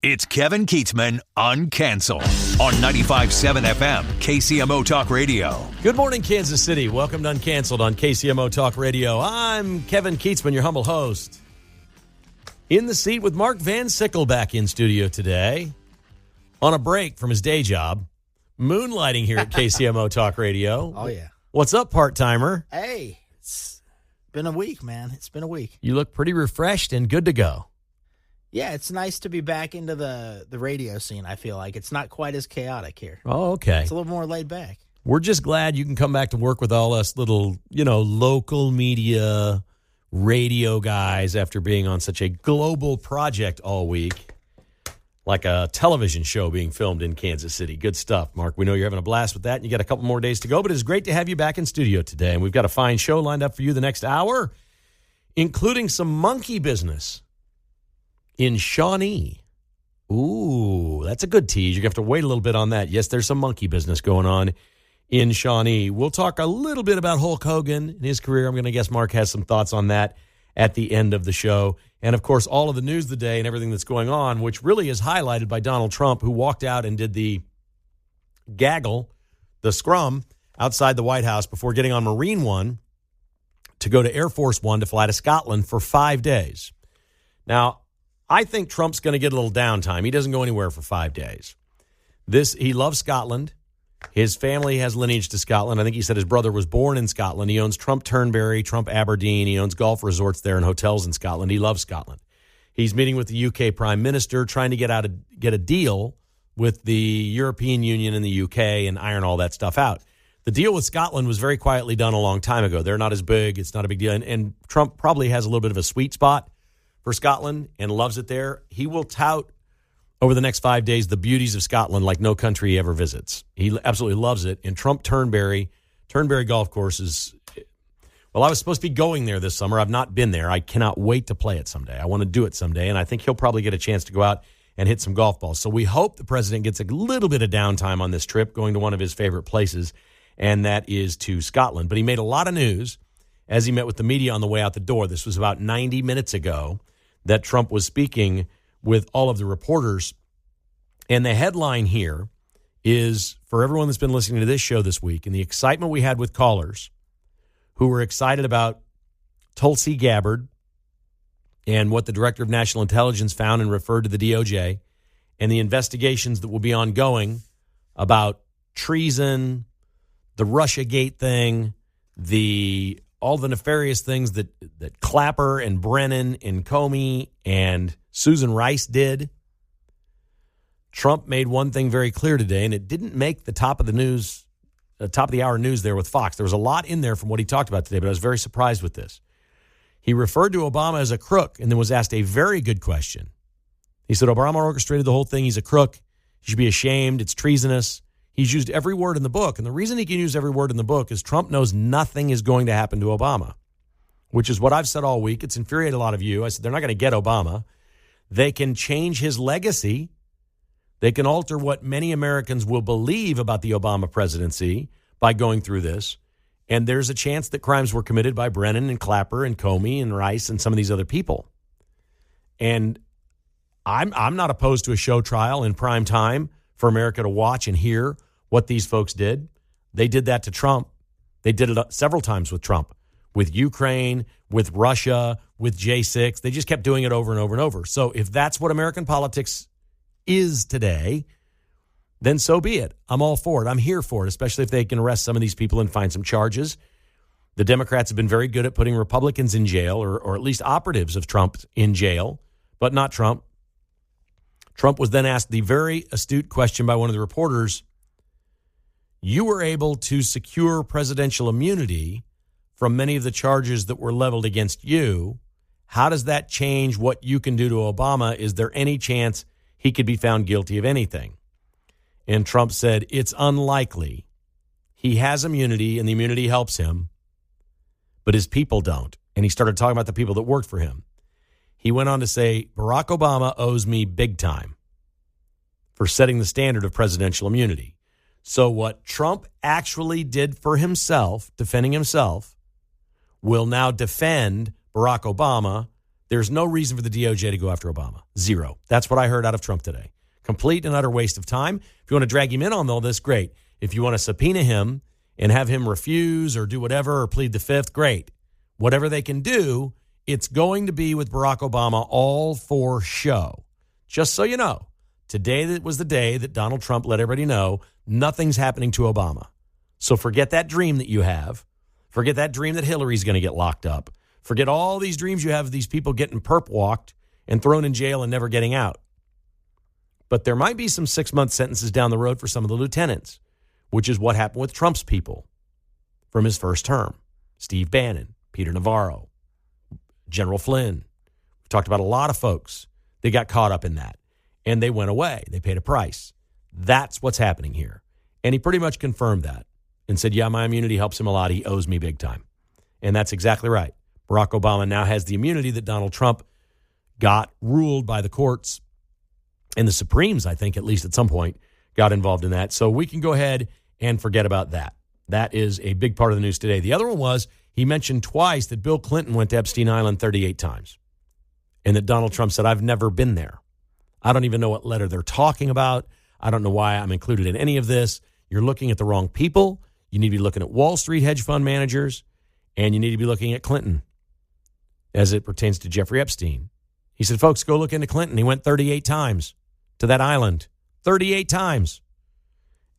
It's Kevin Keatsman Uncanceled on 95.7 FM, KCMO Talk Radio. Good morning, Kansas City. Welcome to Uncanceled on KCMO Talk Radio. I'm Kevin Keatsman, your humble host. In the seat with Mark Van Sickle back in studio today. On a break from his day job. Moonlighting here at KCMO Talk Radio. Oh, yeah. What's up, part-timer? Hey, it's been a week, man. It's been a week. You look pretty refreshed and good to go. Yeah, it's nice to be back into the radio scene, I feel like. It's not quite as chaotic here. Oh, okay. It's a little more laid back. We're just glad you can come back to work with all us little, local media radio guys after being on such a global project all week, like a television show being filmed in Kansas City. Good stuff, Mark. We know you're having a blast with that, and you got a couple more days to go, but it's great to have you back in studio today, and we've got a fine show lined up for you the next hour, including some monkey business in Shawnee. Ooh, that's a good tease. You're going to have to wait a little bit on that. Yes, there's some monkey business going on in Shawnee. We'll talk a little bit about Hulk Hogan and his career. I'm going to guess Mark has some thoughts on that at the end of the show. And, of course, all of the news of the day and everything that's going on, which really is highlighted by Donald Trump, who walked out and did the gaggle, the scrum, outside the White House before getting on Marine One to go to Air Force One to fly to Scotland for 5 days. Now, I think Trump's going to get a little downtime. He doesn't go anywhere for 5 days. He loves Scotland. His family has lineage to Scotland. I think he said his brother was born in Scotland. He owns Trump Turnberry, Trump Aberdeen. He owns golf resorts there and hotels in Scotland. He loves Scotland. He's meeting with the UK Prime Minister, trying to get a deal with the European Union and the UK and iron all that stuff out. The deal with Scotland was very quietly done a long time ago. They're not as big. It's not a big deal. And Trump probably has a little bit of a sweet spot for Scotland and loves it there. He will tout over the next 5 days the beauties of Scotland like no country he ever visits. He absolutely loves it. And Trump Turnberry Golf Course is, well, I was supposed to be going there this summer. I've not been there. I cannot wait to play it someday. I want to do it someday, and I think he'll probably get a chance to go out and hit some golf balls. So we hope the president gets a little bit of downtime on this trip, going to one of his favorite places, and that is to Scotland. But he made a lot of news as he met with the media on the way out the door. This was about 90 minutes ago that Trump was speaking with all of the reporters. And the headline here is, for everyone that's been listening to this show this week, and the excitement we had with callers who were excited about Tulsi Gabbard and what the Director of National Intelligence found and referred to the DOJ, and the investigations that will be ongoing about treason, the Russiagate thing, all the nefarious things that Clapper and Brennan and Comey and Susan Rice did. Trump made one thing very clear today, and it didn't make the top of the hour news there with Fox. There was a lot in there from what he talked about today, but I was very surprised with this. He referred to Obama as a crook and then was asked a very good question. He said, Obama orchestrated the whole thing. He's a crook. He should be ashamed. It's treasonous. He's used every word in the book. And the reason he can use every word in the book is Trump knows nothing is going to happen to Obama, which is what I've said all week. It's infuriated a lot of you. I said, they're not going to get Obama. They can change his legacy. They can alter what many Americans will believe about the Obama presidency by going through this. And there's a chance that crimes were committed by Brennan and Clapper and Comey and Rice and some of these other people. And I'm not opposed to a show trial in prime time for America to watch and hear what these folks did. They did that to Trump. They did it several times with Trump, with Ukraine, with Russia, with J6. They just kept doing it over and over and over. So if that's what American politics is today, then so be it. I'm all for it. I'm here for it, especially if they can arrest some of these people and find some charges. The Democrats have been very good at putting Republicans in jail, or at least operatives of Trump in jail, but not Trump. Trump was then asked the very astute question by one of the reporters, you were able to secure presidential immunity from many of the charges that were leveled against you. How does that change what you can do to Obama? Is there any chance he could be found guilty of anything? And Trump said, it's unlikely. He has immunity, and the immunity helps him, but his people don't. And he started talking about the people that worked for him. He went on to say, Barack Obama owes me big time for setting the standard of presidential immunity. So what Trump actually did for himself, defending himself, will now defend Barack Obama There's no reason for the DOJ to go after Obama. Zero. That's what I heard out of Trump today. Complete and utter waste of time. If you want to drag him in on all this, great. If you want to subpoena him and have him refuse or do whatever or plead the fifth, great. Whatever they can do, it's going to be with Barack Obama all for show. Just so you know, today was the day that Donald Trump let everybody know nothing's happening to Obama. So forget that dream that you have. Forget that dream that Hillary's going to get locked up. Forget all these dreams you have of these people getting perp walked and thrown in jail and never getting out. But there might be some 6-month sentences down the road for some of the lieutenants, which is what happened with Trump's people from his first term. Steve Bannon, Peter Navarro, General Flynn. We've talked about a lot of folks. They got caught up in that, and they went away. They paid a price. That's what's happening here. And he pretty much confirmed that and said, yeah, my immunity helps him a lot. He owes me big time. And that's exactly right. Barack Obama now has the immunity that Donald Trump got ruled by the courts. And the Supremes, I think, at least at some point, got involved in that. So we can go ahead and forget about that. That is a big part of the news today. The other one was he mentioned twice that Bill Clinton went to Epstein Island 38 times. And that Donald Trump said, I've never been there. I don't even know what letter they're talking about. I don't know why I'm included in any of this. You're looking at the wrong people. You need to be looking at Wall Street hedge fund managers. And you need to be looking at Clinton as it pertains to Jeffrey Epstein. He said, folks, go look into Clinton. He went 38 times to that island. 38 times.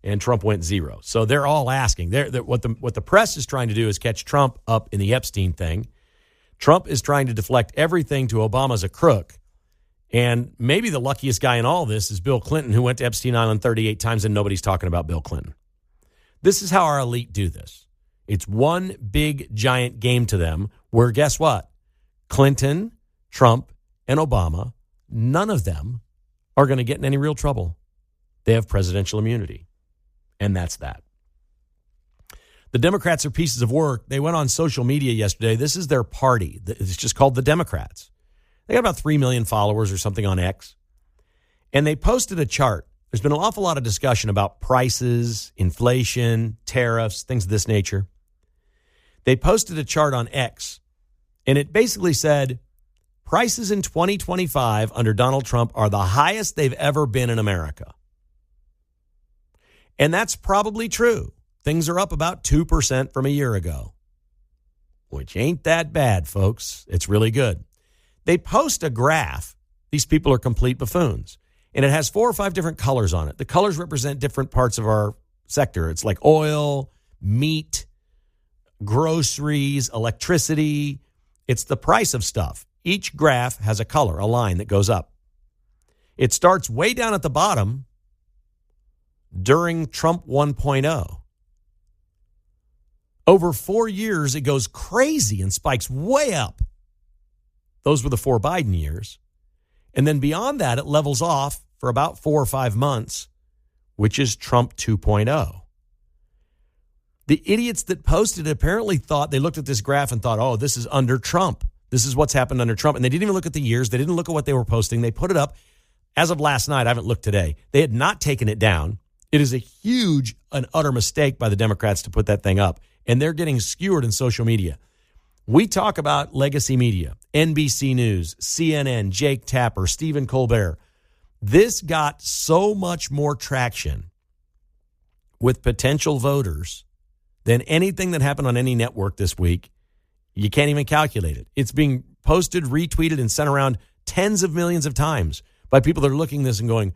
And Trump went 0. So they're all asking. What the press is trying to do is catch Trump up in the Epstein thing. Trump is trying to deflect everything to Obama's a crook. And maybe the luckiest guy in all this is Bill Clinton, who went to Epstein Island 38 times, and nobody's talking about Bill Clinton. This is how our elite do this. It's one big, giant game to them where, guess what? Clinton, Trump, and Obama, none of them are going to get in any real trouble. They have presidential immunity. And that's that. The Democrats are pieces of work. They went on social media yesterday. This is their party. It's just called the Democrats. They got about 3 million followers or something on X. And they posted a chart. There's been an awful lot of discussion about prices, inflation, tariffs, things of this nature. They posted a chart on X, and it basically said, prices in 2025 under Donald Trump are the highest they've ever been in America. And that's probably true. Things are up about 2% from a year ago, which ain't that bad, folks. It's really good. They post a graph. These people are complete buffoons. And it has 4 or 5 different colors on it. The colors represent different parts of our sector. It's like oil, meat, groceries, electricity. It's the price of stuff. Each graph has a color, a line that goes up. It starts way down at the bottom during Trump 1.0. Over 4 years, it goes crazy and spikes way up. Those were the 4 Biden years. And then beyond that, it levels off for about 4 or 5 months, which is Trump 2.0. The idiots that posted it apparently thought, they looked at this graph and thought, oh, this is under Trump. This is what's happened under Trump. And they didn't even look at the years. They didn't look at what they were posting. They put it up. As of last night, I haven't looked today. They had not taken it down. It is a huge and utter mistake by the Democrats to put that thing up. And they're getting skewered in social media. We talk about legacy media, NBC News, CNN, Jake Tapper, Stephen Colbert. This got so much more traction with potential voters than anything that happened on any network this week. You can't even calculate it. It's being posted, retweeted, and sent around tens of millions of times by people that are looking at this and going,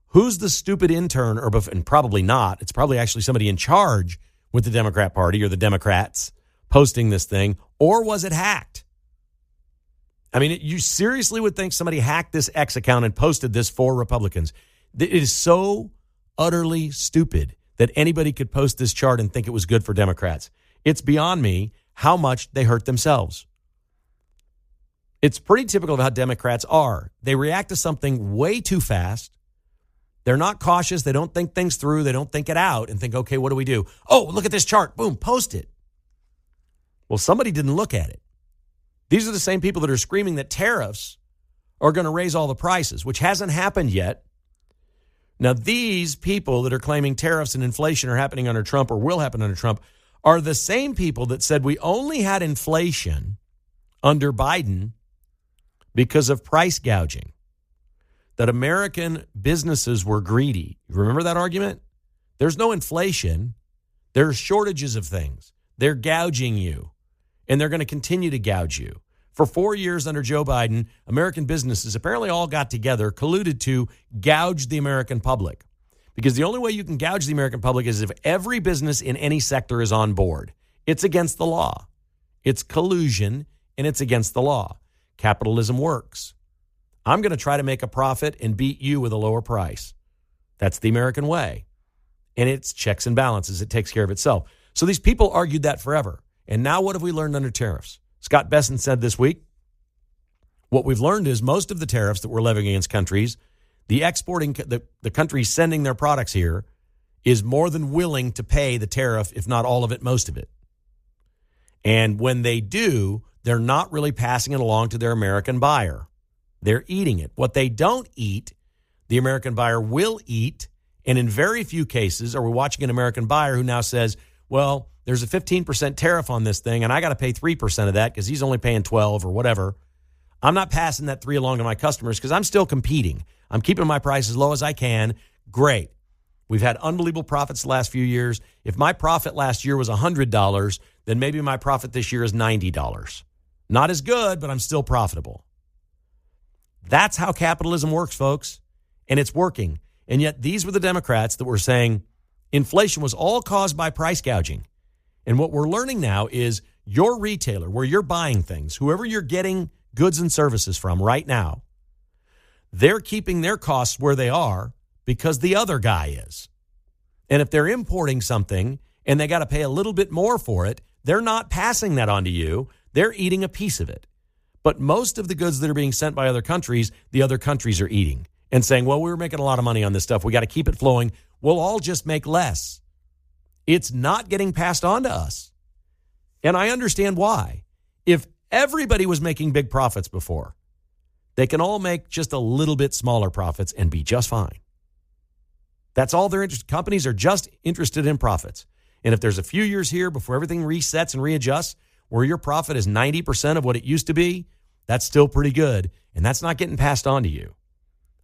who's the stupid intern? And probably not. It's probably actually somebody in charge with the Democrat Party or the Democrats posting this thing. Or was it hacked? I mean, you seriously would think somebody hacked this X account and posted this for Republicans. It is so utterly stupid that anybody could post this chart and think it was good for Democrats. It's beyond me how much they hurt themselves. It's pretty typical of how Democrats are. They react to something way too fast. They're not cautious. They don't think things through. They don't think it out and think, okay, what do we do? Oh, look at this chart. Boom, post it. Well, somebody didn't look at it. These are the same people that are screaming that tariffs are going to raise all the prices, which hasn't happened yet. Now, these people that are claiming tariffs and inflation are happening under Trump or will happen under Trump are the same people that said we only had inflation under Biden because of price gouging, that American businesses were greedy. Remember that argument? There's no inflation. There's shortages of things. They're gouging you, and they're going to continue to gouge you. For 4 years under Joe Biden, American businesses apparently all got together, colluded to gouge the American public. Because the only way you can gouge the American public is if every business in any sector is on board. It's against the law. It's collusion, and it's against the law. Capitalism works. I'm going to try to make a profit and beat you with a lower price. That's the American way. And it's checks and balances. It takes care of itself. So these people argued that forever. And now what have we learned under tariffs? Scott Bessent said this week, what we've learned is most of the tariffs that we're levying against countries, the countries sending their products here is more than willing to pay the tariff, if not all of it, most of it. And when they do, they're not really passing it along to their American buyer. They're eating it. What they don't eat, the American buyer will eat. And in very few cases are we watching an American buyer who now says, well, there's a 15% tariff on this thing, and I got to pay 3% of that because he's only paying 12 or whatever. I'm not passing that 3 along to my customers because I'm still competing. I'm keeping my price as low as I can. Great. We've had unbelievable profits the last few years. If my profit last year was $100, then maybe my profit this year is $90. Not as good, but I'm still profitable. That's how capitalism works, folks. And it's working. And yet these were the Democrats that were saying inflation was all caused by price gouging. And what we're learning now is your retailer, where you're buying things, whoever you're getting goods and services from right now, they're keeping their costs where they are because the other guy is. And if they're importing something and they got to pay a little bit more for it, they're not passing that on to you. They're eating a piece of it. But most of the goods that are being sent by other countries, the other countries are eating and saying, well, we were making a lot of money on this stuff. We got to keep it flowing. We'll all just make less. It's not getting passed on to us. And I understand why. If everybody was making big profits before, they can all make just a little bit smaller profits and be just fine. That's all they're interested. Companies are just interested in profits. And if there's a few years here before everything resets and readjusts, where your profit is 90% of what it used to be, that's still pretty good. And that's not getting passed on to you.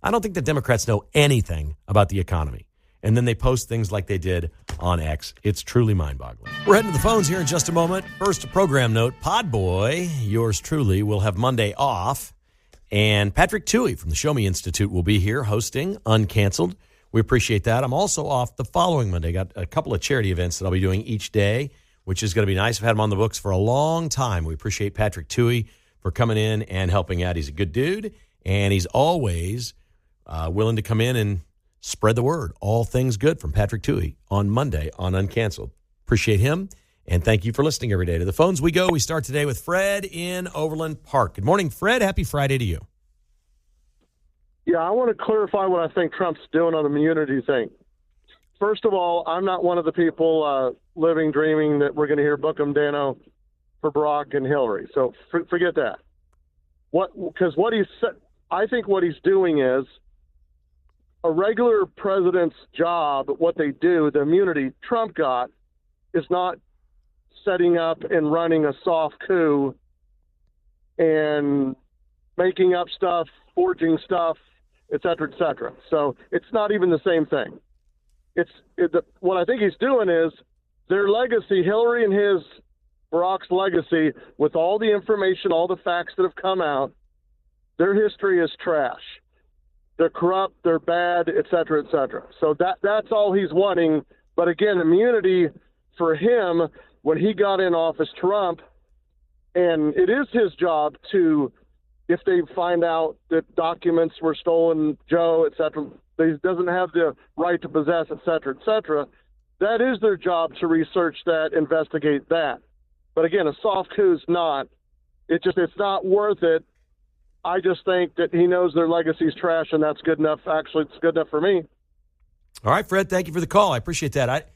I don't think the Democrats know anything about the economy. And then they post things like they did on X. It's truly mind-boggling. We're heading to the phones here in just a moment. First, a program note. Podboy, yours truly, will have Monday off. And Patrick Tuohy from the Show Me Institute will be here hosting Uncanceled. We appreciate that. I'm also off the following Monday. Got a couple of charity events that I'll be doing each day, which is going to be nice. I've had him on the books for a long time. We appreciate Patrick Tuohy for coming in and helping out. He's a good dude, and he's always willing to come in and spread the word. All things good from Patrick Tuohy on Monday on Uncanceled. Appreciate him, and thank you for listening every day. To the phones we go. We start today with Fred in Overland Park. Good morning, Fred. Happy Friday to you. Yeah, I want to clarify what I think Trump's doing on the immunity thing. First of all, I'm not one of the people living, dreaming that we're going to hear Bookham Dano for Barack and Hillary. So forget that. I think what he's doing is a regular president's job, what they do, the immunity Trump got, is not setting up and running a soft coup and making up stuff, forging stuff, et cetera, et cetera. So it's not even the same thing. What I think he's doing is their legacy, Hillary and Barack's legacy, with all the information, all the facts that have come out, their history is trash. They're corrupt, they're bad, et cetera, et cetera. So that's all he's wanting. But again, immunity for him, when he got in office, Trump, and it is his job to, if they find out that documents were stolen, Joe, et cetera, he doesn't have the right to possess, et cetera, that is their job to research that, investigate that. But again, a soft coup's not. It's not worth it. I just think that he knows their legacy's trash, and that's good enough. Actually, it's good enough for me. All right, Fred, thank you for the call. I appreciate that.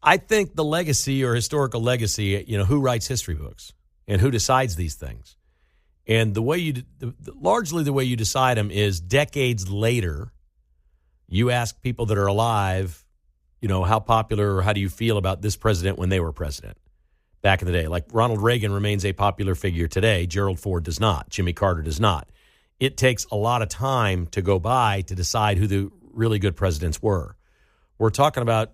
I think the legacy or historical legacy, who writes history books and who decides these things. And largely the way you decide them is decades later, you ask people that are alive, how popular or how do you feel about this president when they were president back in the day? Like Ronald Reagan remains a popular figure today. Gerald Ford does not. Jimmy Carter does not. it takes a lot of time to go by to decide who the really good presidents were. We're talking about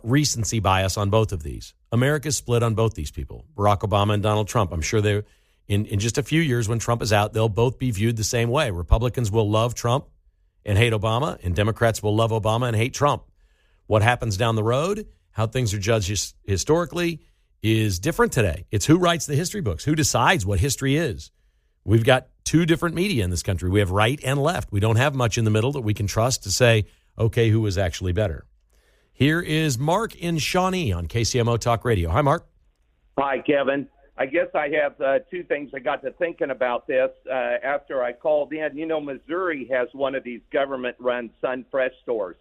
recency bias on both of these. America's split on both these people, Barack Obama and Donald Trump. I'm sure they're in just a few years when Trump is out, they'll both be viewed the same way. Republicans will love Trump and hate Obama, and Democrats will love Obama and hate Trump. What happens down the road, how things are judged historically, is different today. It's who writes the history books, who decides what history is. We've got two different media in this country. We have right and left. We don't have much in the middle that we can trust to say, okay, who was actually better. Here is Mark in Shawnee on KCMO Talk Radio. Hi, Mark. Hi, Kevin. I guess I have two things. I got to thinking about this after I called in. You know, Missouri has one of these government-run SunFresh stores.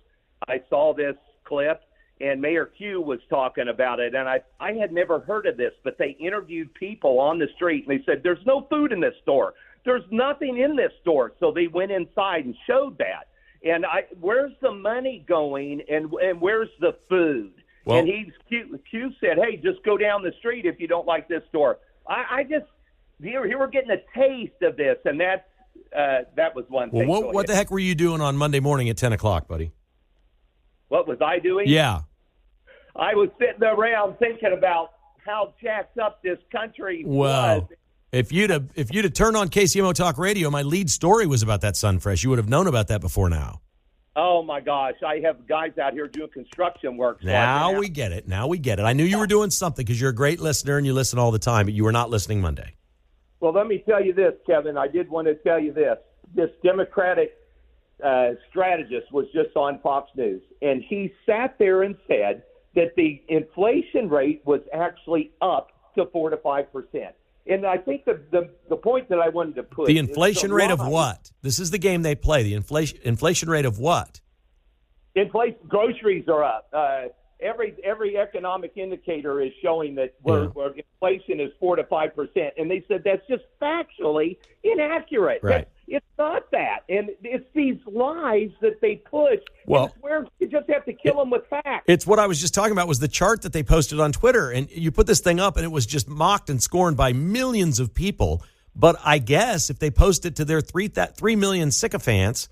I saw this clip, and Mayor Q was talking about it, and I had never heard of this, but they interviewed people on the street, and they said, there's no food in this store. There's nothing in this store. So they went inside and showed that. And where's the money going, and where's the food? Well, and Q said, hey, just go down the street if you don't like this store. Here we're getting a taste of this, and that was one thing. Well, what the heck were you doing on Monday morning at 10 o'clock, buddy? What was I doing? Yeah. I was sitting around thinking about how jacked up this country was. If you'd have turned on KCMO Talk Radio, my lead story was about that SunFresh. You would have known about that before now. Oh, my gosh. I have guys out here doing construction work. So now we get it. I knew you were doing something because you're a great listener and you listen all the time, but you were not listening Monday. Well, let me tell you this, Kevin. I did want to tell you this. This Democratic strategist was just on Fox News, and he sat there and said that the inflation rate was actually up to 4 to 5%. And I think the point that I wanted to put the inflation rate of what? This is the game they play. The inflation rate of what? Inflation. Groceries are up. Every economic indicator is showing that where inflation is 4 to 5%, and they said that's just factually inaccurate. Right. It's not that, and it's these lies that they push. Well, it's where you just have to kill them with facts. It's what I was just talking about was the chart that they posted on Twitter, and you put this thing up, and it was just mocked and scorned by millions of people. But I guess if they post it to their 3 million sycophants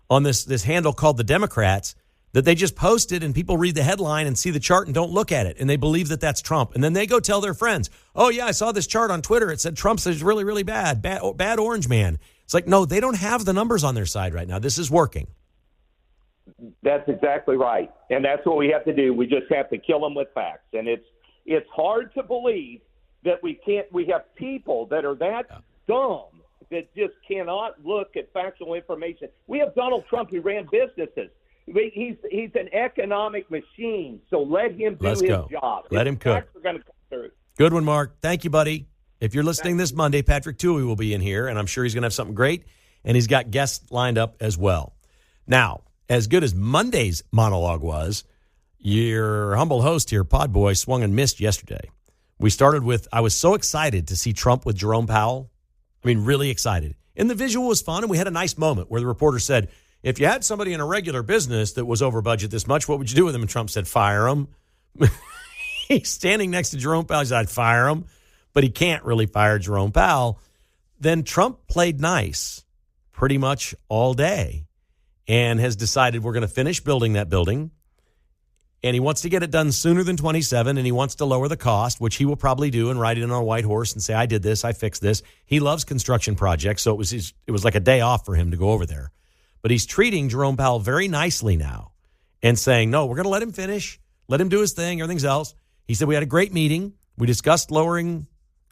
on this handle called the Democrats, that they just post it and people read the headline and see the chart and don't look at it, and they believe that that's Trump. And then they go tell their friends, oh, yeah, I saw this chart on Twitter. It said Trump's is really, really bad orange man. It's like, no, they don't have the numbers on their side right now. This is working. That's exactly right. And that's what we have to do. We just have to kill them with facts. And it's hard to believe that we have people that are that dumb that just cannot look at factual information. We have Donald Trump who ran businesses. He's an economic machine, so let him do his job. Let him cook. Facts are going to come through. Good one, Mark. Thank you, buddy. If you're listening this Monday, Patrick Tuohy will be in here, and I'm sure he's going to have something great, and he's got guests lined up as well. Now, as good as Monday's monologue was, your humble host here, Podboy, swung and missed yesterday. We started with, I was so excited to see Trump with Jerome Powell. I mean, really excited. And the visual was fun, and we had a nice moment where the reporter said, if you had somebody in a regular business that was over budget this much, what would you do with them? And Trump said, fire him. He's standing next to Jerome Powell. He said, I'd fire him. But he can't really fire Jerome Powell. Then Trump played nice pretty much all day and has decided we're going to finish building that building. And he wants to get it done sooner than 27, and he wants to lower the cost, which he will probably do and ride in on a white horse and say, I did this, I fixed this. He loves construction projects, so it was like a day off for him to go over there. But he's treating Jerome Powell very nicely now and saying, no, we're going to let him finish, let him do his thing, everything's else. He said, we had a great meeting. We discussed lowering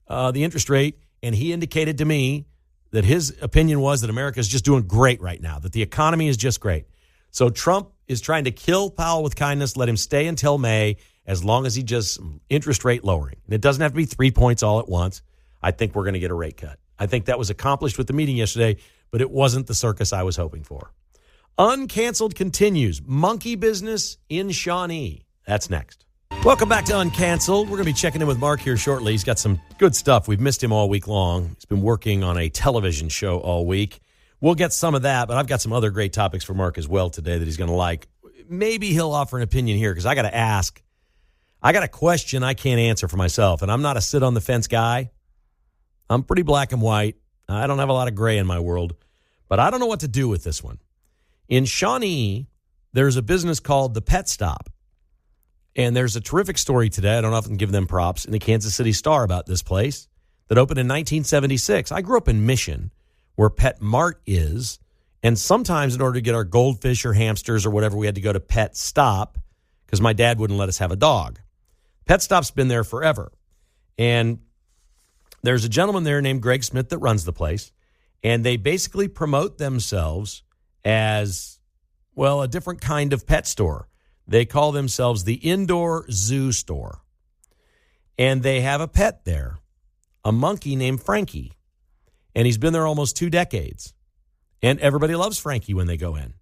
the interest rate, and he indicated to me that his opinion was that America is just doing great right now, that the economy is just great. So Trump is trying to kill Powell with kindness, let him stay until May, as long as he just interest rate lowering. And it doesn't have to be 3 points all at once. I think we're going to get a rate cut. I think that was accomplished with the meeting yesterday, but it wasn't the circus I was hoping for. Uncanceled continues. Monkey business in Shawnee. That's next. Welcome back to Uncanceled. We're going to be checking in with Mark here shortly. He's got some good stuff. We've missed him all week long. He's been working on a television show all week. We'll get some of that, but I've got some other great topics for Mark as well today that he's going to like. Maybe he'll offer an opinion here because I got to ask. I got a question I can't answer for myself, and I'm not a sit-on-the-fence guy. I'm pretty black and white. I don't have a lot of gray in my world, but I don't know what to do with this one. In Shawnee, there's a business called the Pet Stop. And there's a terrific story today, I don't often give them props, in the Kansas City Star about this place that opened in 1976. I grew up in Mission, where Pet Mart is, and sometimes in order to get our goldfish or hamsters or whatever, we had to go to Pet Stop because my dad wouldn't let us have a dog. Pet Stop's been there forever. And there's a gentleman there named Greg Smith that runs the place, and they basically promote themselves as, well, a different kind of pet store. They call themselves the Indoor Zoo Store. And they have a pet there, a monkey named Frankie. And he's been there almost 2 decades. And everybody loves Frankie when they go in.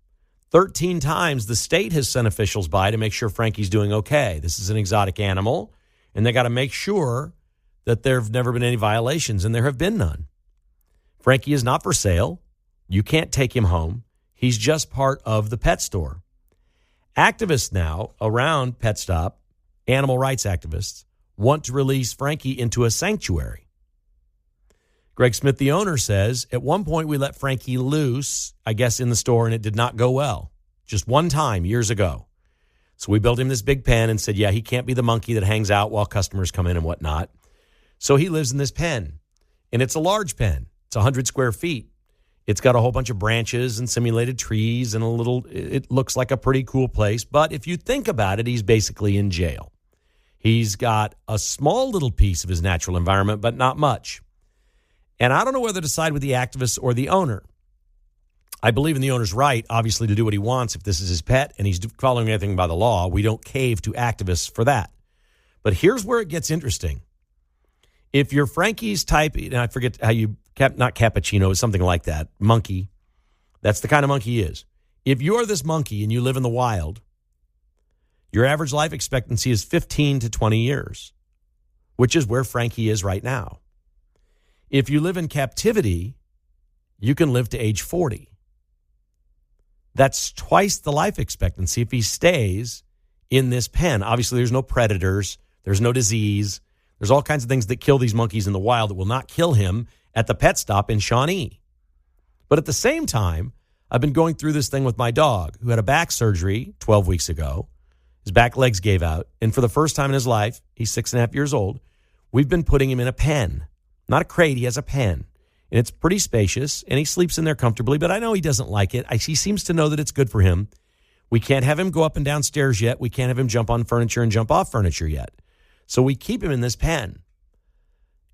13 times the state has sent officials by to make sure Frankie's doing okay. This is an exotic animal, and they got to make sure that there have never been any violations, and there have been none. Frankie is not for sale. You can't take him home. He's just part of the pet store. Activists now around Pet Stop, animal rights activists, want to release Frankie into a sanctuary. Greg Smith, the owner, says, at one point we let Frankie loose, I guess, in the store, and it did not go well. Just one time, years ago. So we built him this big pen and said, yeah, he can't be the monkey that hangs out while customers come in and whatnot. So he lives in this pen, and it's a large pen. It's 100 square feet. It's got a whole bunch of branches and simulated trees and it looks like a pretty cool place. But if you think about it, he's basically in jail. He's got a small little piece of his natural environment, but not much. And I don't know whether to side with the activists or the owner. I believe in the owner's right, obviously, to do what he wants if this is his pet and he's following anything by the law. We don't cave to activists for that. But here's where it gets interesting. If you're Frankie's type, and I forget how you, not cappuccino, something like that, monkey, that's the kind of monkey he is. If you're this monkey and you live in the wild, your average life expectancy is 15 to 20 years, which is where Frankie is right now. If you live in captivity, you can live to age 40. That's twice the life expectancy if he stays in this pen. Obviously, there's no predators. There's no disease. There's all kinds of things that kill these monkeys in the wild that will not kill him at the Pet Stop in Shawnee. But at the same time, I've been going through this thing with my dog who had a back surgery 12 weeks ago. His back legs gave out. And for the first time in his life, he's 6.5 years old, we've been putting him in a pen. Not a crate, he has a pen. And it's pretty spacious, and he sleeps in there comfortably, but I know he doesn't like it. He seems to know that it's good for him. We can't have him go up and down stairs yet. We can't have him jump on furniture and jump off furniture yet. So we keep him in this pen.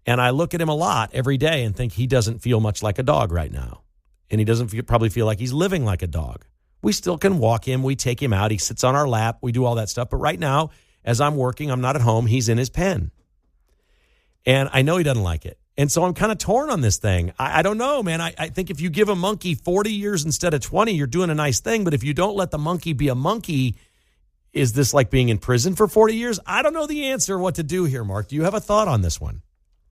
And I look at him a lot every day and think he doesn't feel much like a dog right now. And he doesn't probably feel like he's living like a dog. We still can walk him. We take him out. He sits on our lap. We do all that stuff. But right now, as I'm working, I'm not at home. He's in his pen. And I know he doesn't like it. And so I'm kind of torn on this thing. I don't know, man. I think if you give a monkey 40 years instead of 20, you're doing a nice thing. But if you don't let the monkey be a monkey, is this like being in prison for 40 years? I don't know the answer what to do here, Mark. Do you have a thought on this one?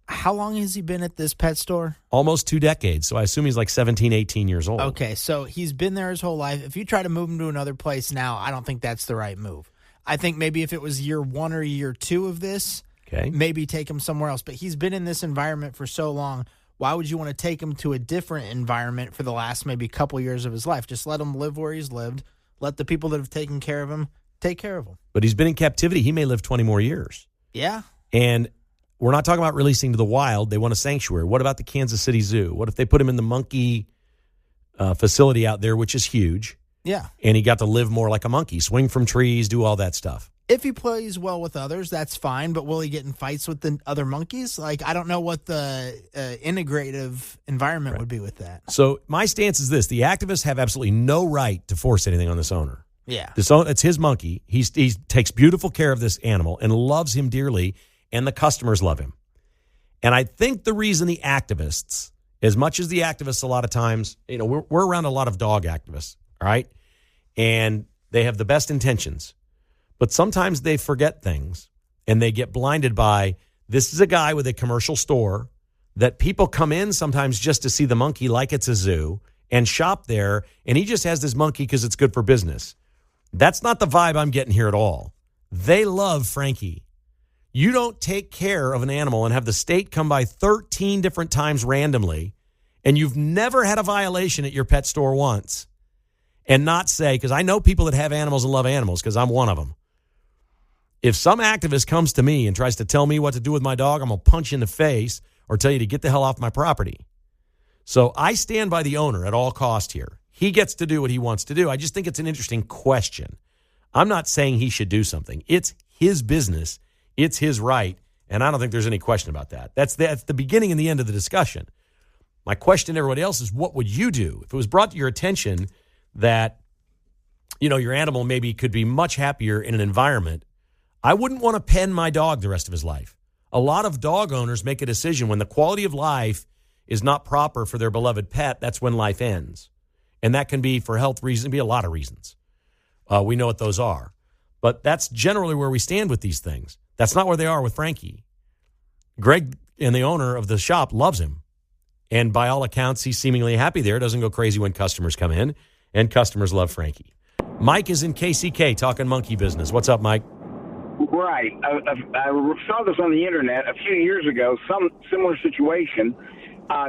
How long has he been at this pet store? Almost 2 decades. So I assume he's like 17, 18 years old. Okay, so he's been there his whole life. If you try to move him to another place now, I don't think that's the right move. I think maybe if it was year 1 or year 2 of this, okay, maybe take him somewhere else. But he's been in this environment for so long. Why would you want to take him to a different environment for the last maybe couple years of his life? Just let him live where he's lived. Let the people that have taken care of him take care of him. But he's been in captivity. He may live 20 more years. Yeah. And we're not talking about releasing to the wild. They want a sanctuary. What about the Kansas City Zoo? What if they put him in the monkey facility out there, which is huge? Yeah. And he got to live more like a monkey, swing from trees, do all that stuff. If he plays well with others, that's fine. But will he get in fights with the other monkeys? Like, I don't know what the integrative environment would be with that. So my stance is this. The activists have absolutely no right to force anything on this owner. Yeah. It's his monkey. He takes beautiful care of this animal and loves him dearly, and the customers love him. And I think the reason the activists, as much as the activists a lot of times, we're around a lot of dog activists, all right? And they have the best intentions. But sometimes they forget things, and they get blinded by, this is a guy with a commercial store that people come in sometimes just to see the monkey like it's a zoo and shop there, and he just has this monkey because it's good for business. That's not the vibe I'm getting here at all. They love Frankie. You don't take care of an animal and have the state come by 13 different times randomly and you've never had a violation at your pet store once, and not say, because I know people that have animals and love animals, because I'm one of them. If some activist comes to me and tries to tell me what to do with my dog, I'm going to punch you in the face or tell you to get the hell off my property. So I stand by the owner at all cost here. He gets to do what he wants to do. I just think it's an interesting question. I'm not saying he should do something. It's his business. It's his right. And I don't think there's any question about that. That's the beginning and the end of the discussion. My question to everybody else is, what would you do if it was brought to your attention that, your animal maybe could be much happier in an environment? I wouldn't want to pen my dog the rest of his life. A lot of dog owners make a decision when the quality of life is not proper for their beloved pet. That's when life ends. And that can be for health reasons, be a lot of reasons. We know what those are. But that's generally where we stand with these things. That's not where they are with Frankie. Greg and the owner of the shop loves him. And by all accounts, he's seemingly happy there. Doesn't go crazy when customers come in. And customers love Frankie. Mike is in KCK talking monkey business. What's up, Mike? Right. I saw this on the internet a few years ago, some similar situation.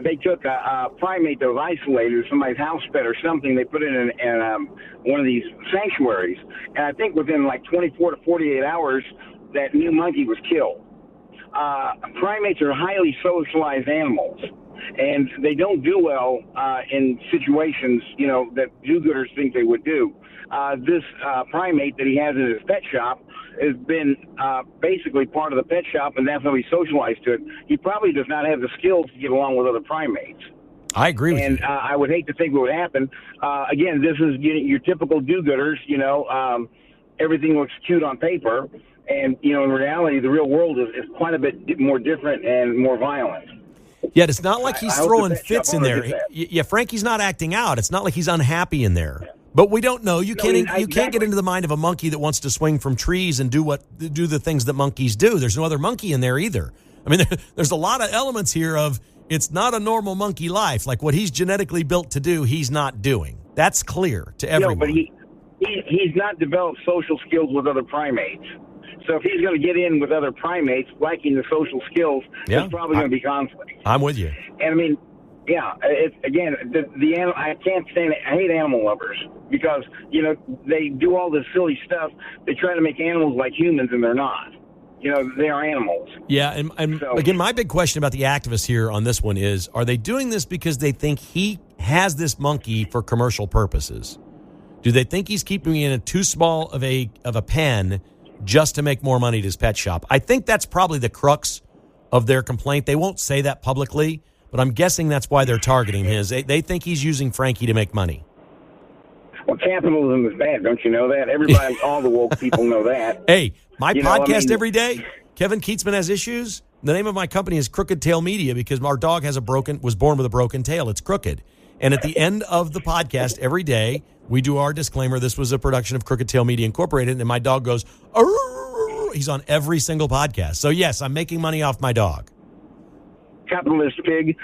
They took a primate that was isolated, somebody's house pet or something. They put it in one of these sanctuaries. And I think within like 24 to 48 hours, that new monkey was killed. Primates are highly socialized animals, and they don't do well in situations, that do-gooders think they would do. This primate that he has in his pet shop has been basically part of the pet shop, and that's how he socialized to it. He probably does not have the skills to get along with other primates. I agree with you. And I would hate to think what would happen. Again, this is your typical do-gooders, everything looks cute on paper, and, in reality, the real world is quite a bit more different and more violent. Yet it's not like he's throwing fits in there. Yeah, Frankie's not acting out. It's not like he's unhappy in there. But we don't know. You can't get into the mind of a monkey that wants to swing from trees and do the things that monkeys do. There's no other monkey in there either. I mean, there's a lot of elements here of it's not a normal monkey life. Like what he's genetically built to do, he's not doing. That's clear to everyone. But he's not developed social skills with other primates. So if he's going to get in with other primates lacking the social skills, there's probably going to be conflict. I'm with you. And I mean, it's again the animal. I can't stand it. I hate animal lovers because they do all this silly stuff. They try to make animals like humans, and they're not. They are animals. Yeah, and so, again, my big question about the activists here on this one is: are they doing this because they think he has this monkey for commercial purposes? Do they think he's keeping it in too small of a pen just to make more money at his pet shop? I think that's probably the crux of their complaint. They won't say that publicly, but I'm guessing that's why they're targeting his. They think he's using Frankie to make money. Well, capitalism is bad. Don't you know that? Everybody, all the woke people know that. Hey, my podcast every day, Kevin Keatsman Has Issues. The name of my company is Crooked Tail Media because our dog was born with a broken tail. It's crooked. And at the end of the podcast every day, we do our disclaimer. This was a production of Crooked Tail Media Incorporated. And my dog goes, "Arr!" He's on every single podcast. So, yes, I'm making money off my dog. Capitalist pig.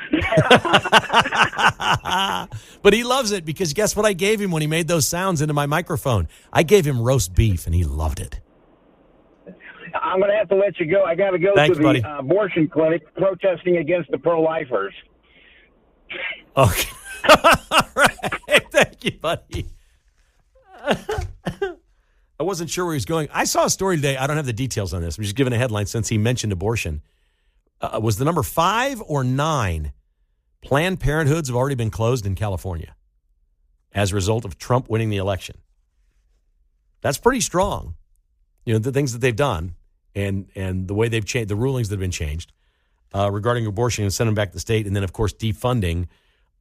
But he loves it because guess what I gave him when he made those sounds into my microphone? I gave him roast beef, and he loved it. I'm going to have to let you go. I got to go to the abortion clinic protesting against the pro-lifers. Okay. All right. Thank you, buddy. I wasn't sure where he was going. I saw a story today. I don't have the details on this. I'm just giving a headline since he mentioned abortion. Was the number 5 or 9 Planned Parenthoods have already been closed in California as a result of Trump winning the election? That's pretty strong. The things that they've done and the way they've changed, the rulings that have been changed regarding abortion and sending back to the state, and then, of course, defunding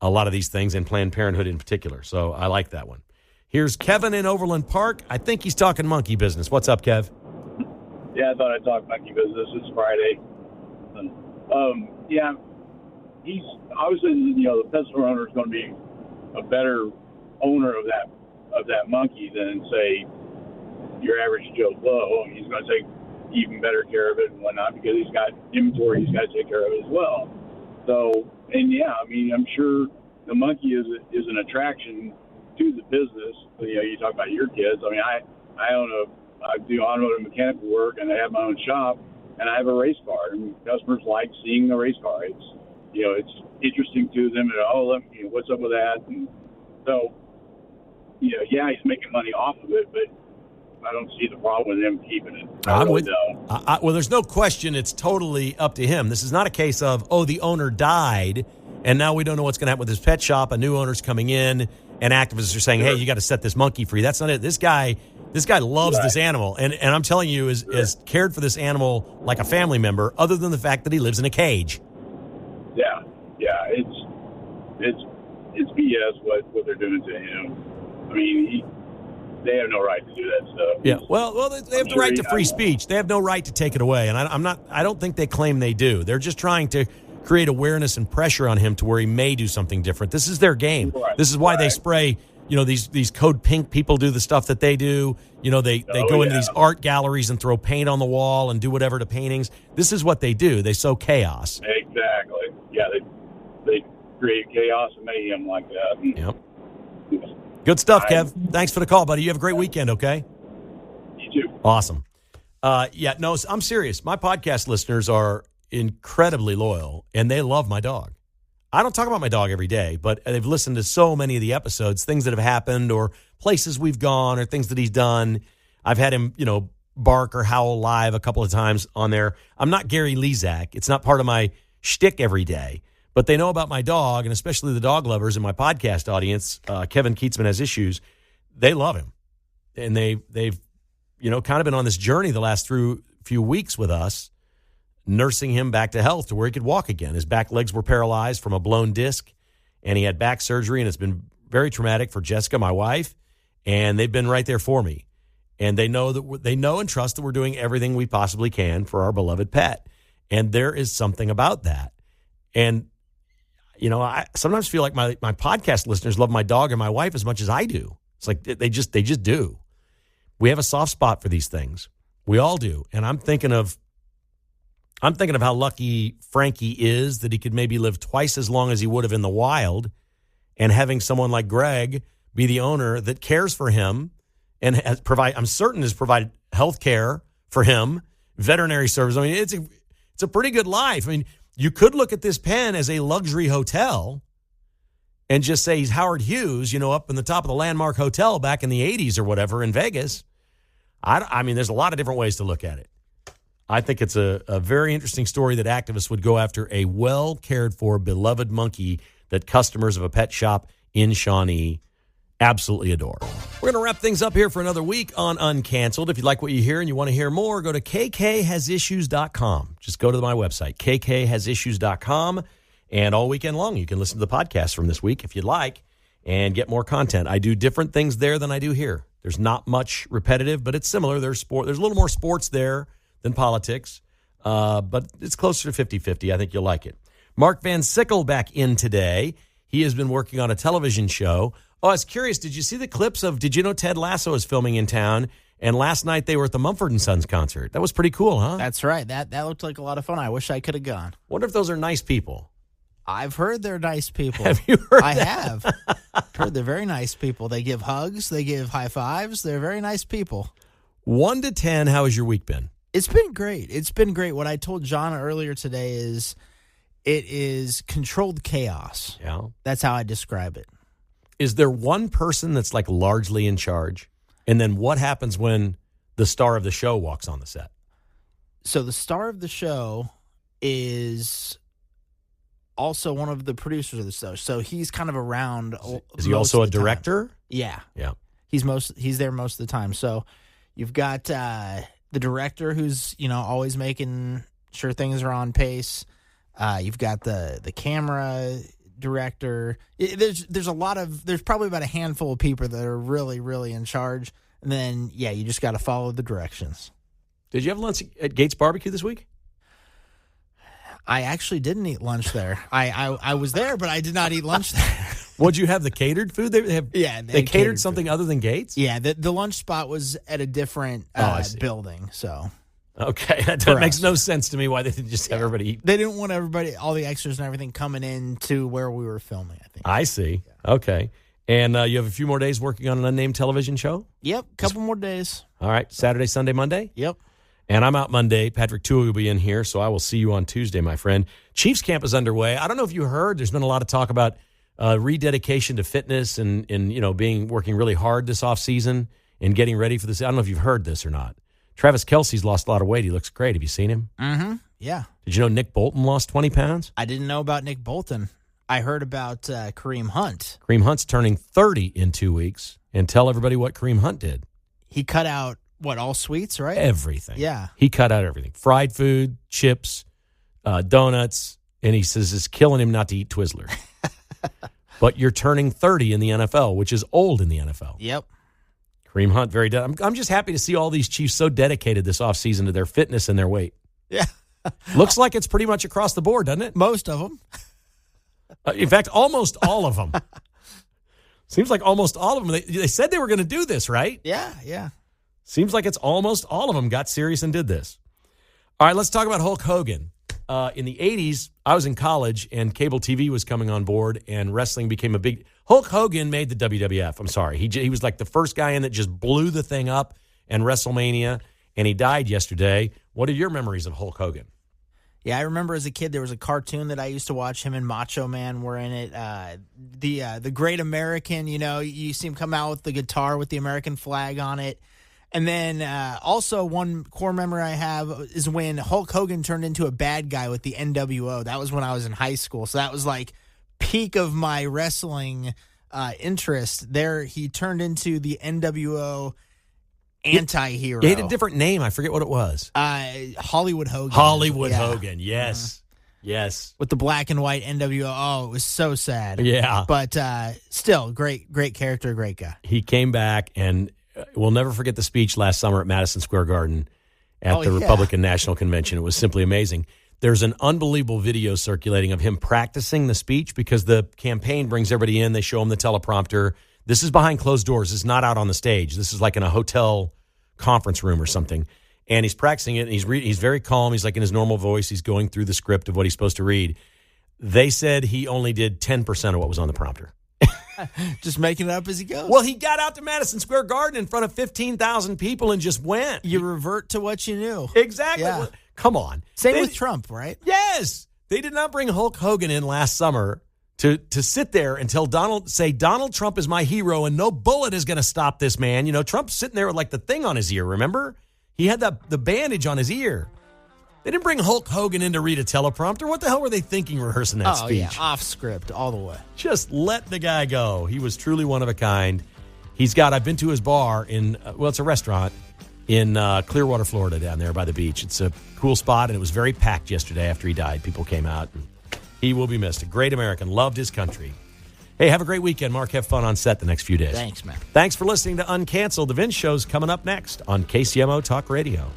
a lot of these things and Planned Parenthood in particular. So I like that one. Here's Kevin in Overland Park. I think he's talking monkey business. What's up, Kev? Yeah, I thought I'd talk monkey business. It's Friday. He's obviously, the pet store owner is going to be a better owner of that monkey than, say, your average Joe Blow. I mean, he's going to take even better care of it and whatnot because he's got inventory he's got to take care of as well. So, I'm sure the monkey is an attraction to the business. You talk about your kids. I mean, I do automotive mechanical work, and I have my own shop, and I have a race car, and customers like seeing the race car. It's, it's interesting to them, and what's up with that? And so, yeah, he's making money off of it, but I don't see the problem with him keeping it. I'm with. Well, there's no question. It's totally up to him. This is not a case of, the owner died, and now we don't know what's going to happen with his pet shop. A new owner's coming in, and activists are saying, "Hey, you got to set this monkey free." That's not it. This guy loves this animal, and I'm telling you, is cared for this animal like a family member, other than the fact that he lives in a cage. Yeah, it's BS what they're doing to him. I mean, they have no right to do that stuff. Yeah, well, they have the right to free speech. They have no right to take it away, and I don't think they claim they do. They're just trying to create awareness and pressure on him to where he may do something different. This is their game. Right. This is why they spray. These Code Pink people do the stuff that they do. They go into these art galleries and throw paint on the wall and do whatever to paintings. This is what they do. They sow chaos. Exactly. Yeah, they create chaos and mayhem like that. Yep. Good stuff, Kev. Thanks for the call, buddy. You have a great weekend, okay? You too. Awesome. I'm serious. My podcast listeners are incredibly loyal, and they love my dog. I don't talk about my dog every day, but they've listened to so many of the episodes, things that have happened or places we've gone or things that he's done. I've had him, bark or howl live a couple of times on there. I'm not Gary Lezak. It's not part of my shtick every day. But they know about my dog, and especially the dog lovers in my podcast audience. Kevin Keatsman Has Issues. They love him, and they've kind of been on this journey the last few weeks with us, nursing him back to health to where he could walk again. His back legs were paralyzed from a blown disc, and he had back surgery, and it's been very traumatic for Jessica, my wife, and they've been right there for me. And they know and trust that we're doing everything we possibly can for our beloved pet. And there is something about that. And I sometimes feel like my podcast listeners love my dog and my wife as much as I do. It's like they just do. We have a soft spot for these things. We all do. And I'm thinking of how lucky Frankie is that he could maybe live twice as long as he would have in the wild, and having someone like Greg be the owner that cares for him and has provided health care for him, veterinary service. I mean, it's a pretty good life. I mean, you could look at this pen as a luxury hotel and just say he's Howard Hughes, up in the top of the Landmark Hotel back in the 80s or whatever in Vegas. I mean, there's a lot of different ways to look at it. I think it's a very interesting story that activists would go after a well-cared-for, beloved monkey that customers of a pet shop in Shawnee absolutely adore. We're going to wrap things up here for another week on Uncanceled. If you like what you hear and you want to hear more, go to kkhasissues.com. Just go to my website, kkhasissues.com, and all weekend long you can listen to the podcast from this week if you'd like and get more content. I do different things there than I do here. There's not much repetitive, but it's similar. There's a little more sports there than politics, but it's closer to 50-50. I think you'll like it. Mark Van Sickle back in today. He has been working on a television show. Oh, I was curious. Did you see the clips did you know Ted Lasso is filming in town? And last night they were at the Mumford & Sons concert. That was pretty cool, huh? That's right. That looked like a lot of fun. I wish I could have gone. Wonder if those are nice people. I've heard they're nice people. Have you heard I that? have. Heard they're very nice people. They give hugs. They give high fives. They're very nice people. 1 to 10, how has your week been? It's been great. It's been great. What I told John earlier today is it is controlled chaos. Yeah. That's how I describe it. Is there one person that's like largely in charge? And then what happens when the star of the show walks on the set? So the star of the show is also one of the producers of the show. So he's kind of around. Is he also a director? Yeah. Yeah. He's there most of the time. So you've got the director who's, always making sure things are on pace. You've got the camera director. There's probably about a handful of people that are really, really in charge. And then, you just got to follow the directions. Did you have lunch at Gates Barbecue this week? I actually didn't eat lunch there. I was there, but I did not eat lunch there. Would you have the catered food? They catered something food. Other than Gates? Yeah, the lunch spot was at a different building, so. Okay, that makes no sense to me why they didn't just have everybody eat. They didn't want all the extras and everything coming in to where we were filming, I think. I see. Yeah. Okay. And you have a few more days working on an unnamed television show? Yep, couple more days. All right, Saturday, Sunday, Monday? Yep. And I'm out Monday. Patrick Tui will be in here, so I will see you on Tuesday, my friend. Chiefs camp is underway. I don't know if you heard, there's been a lot of talk about rededication to fitness and working really hard this offseason and getting ready for this. I don't know if you've heard this or not. Travis Kelce's lost a lot of weight. He looks great. Have you seen him? Mm-hmm. Yeah. Did you know Nick Bolton lost 20 pounds? I didn't know about Nick Bolton. I heard about Kareem Hunt. Kareem Hunt's turning 30 in 2 weeks. And tell everybody what Kareem Hunt did. He cut out, all sweets, right? Everything. Yeah. He cut out everything. Fried food, chips, donuts. And he says it's killing him not to eat Twizzlers. But you're turning 30 in the NFL, which is old in the NFL. Yep. Kareem Hunt, very I'm just happy to see all these Chiefs so dedicated this offseason to their fitness and their weight. Yeah. Looks like it's pretty much across the board, doesn't it? Most of them. In fact, almost all of them. Seems like almost all of them. They said they were going to do this, right? Yeah. Seems like it's almost all of them got serious and did this. All right, let's talk about Hulk Hogan. In the 80s, I was in college, and cable TV was coming on board, and wrestling became a big... Hulk Hogan made the WWF. I'm sorry. He was like the first guy in that just blew the thing up in WrestleMania, and he died yesterday. What are your memories of Hulk Hogan? Yeah, I remember as a kid there was a cartoon that I used to watch. Him and Macho Man were in it. The Great American, you see him come out with the guitar with the American flag on it. And then also one core memory I have is when Hulk Hogan turned into a bad guy with the NWO. That was when I was in high school. So that was like peak of my wrestling interest. There he turned into the NWO anti-hero. He had a different name. I forget what it was. Hollywood Hogan. Hogan, yes. Yes. With the black and white NWO. Oh, it was so sad. Yeah. But still, great character, great guy. He came back, and we'll never forget the speech last summer at Madison Square Garden at the Republican National Convention. It was simply amazing. There's an unbelievable video circulating of him practicing the speech because the campaign brings everybody in. They show him the teleprompter. This is behind closed doors. This is not out on the stage. This is like in a hotel conference room or something. And he's practicing it, and he's very calm. He's like in his normal voice. He's going through the script of what he's supposed to read. They said he only did 10% of what was on the prompter. Just making it up as he goes. Well, he got out to Madison Square Garden in front of 15,000 people and just went. You revert to what you knew. Exactly. Yeah. Well, come on. Same with Trump, right? Yes. They did not bring Hulk Hogan in last summer to sit there and tell Donald Trump is my hero and no bullet is going to stop this man. Trump's sitting there with like the thing on his ear, remember? He had the bandage on his ear. They didn't bring Hulk Hogan in to read a teleprompter. What the hell were they thinking rehearsing that speech? Yeah, off script all the way. Just let the guy go. He was truly one of a kind. I've been to his bar it's a restaurant in Clearwater, Florida, down there by the beach. It's a cool spot, and it was very packed yesterday after he died. People came out. He will be missed. A great American. Loved his country. Hey, have a great weekend, Mark. Have fun on set the next few days. Thanks, man. Thanks for listening to Uncanceled. The Vince Show's coming up next on KCMO Talk Radio.